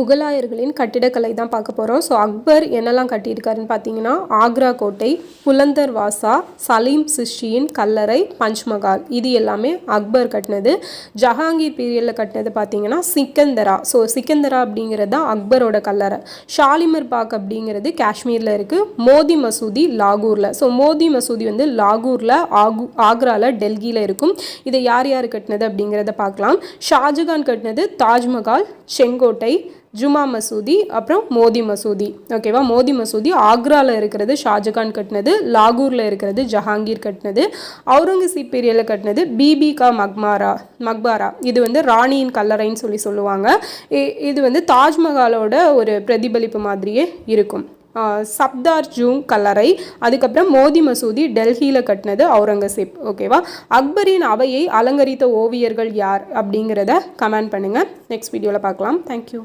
முகலாயர்களின் கட்டிடக்கலை தான் பார்க்க போகிறோம். ஸோ அக்பர் என்னெல்லாம் கட்டியிருக்காருன்னு பார்த்தீங்கன்னா, ஆக்ரா கோட்டை, புலந்தர் வாசா, சலீம் சிஷ்டியின் கல்லறை, பஞ்ச்மகால், இது எல்லாமே அக்பர் கட்டினது. ஜஹாங்கீர் பீரியடில் கட்டினது பார்த்தீங்கன்னா சிக்கந்தரா. ஸோ சிக்கந்தரா அப்படிங்கிறது தான் அக்பரோட கல்லறை. ஷாலிமர் பாக் அப்படிங்கிறது காஷ்மீரில் இருக்குது. மோதி மசூதி லாகூரில். ஸோ மோதி மசூதி வந்து லாகூரில், ஆக்ராவில், டெல்லியில் இருக்கும். இதை யார் யார் கட்டினது அப்படிங்கிறத பார்க்கலாம். ஷாஜகான் கட்டினது தாஜ்மஹால், செங்கோட்டை, ஜுமா மசூதி, அப்புறம் மோதி மசூதி. ஓகேவா, மோதி மசூதி ஆக்ராவில் இருக்கிறது ஷாஜகான் கட்டினது, லாகூரில் இருக்கிறது ஜஹாங்கீர் கட்டினது. அவுரங்கசீப் பீரியடில் கட்டினது பிபி கா மக்பாரா. இது வந்து ராணியின் கல்லறைன்னு சொல்லுவாங்க. இது வந்து தாஜ்மஹாலோட ஒரு பிரதிபலிப்பு மாதிரியே இருக்கும். சப்தார் ஜூங் கல்லறை, அதுக்கப்புறம் மோதி மசூதி டெல்லியில் கட்டினது அவுரங்கசீப். ஓகேவா, அக்பரின் அவையை அலங்கரித்த ஓவியர்கள் யார் அப்படிங்கிறத கமெண்ட் பண்ணுங்கள். நெக்ஸ்ட் வீடியோவில் பார்க்கலாம். தேங்க்யூ.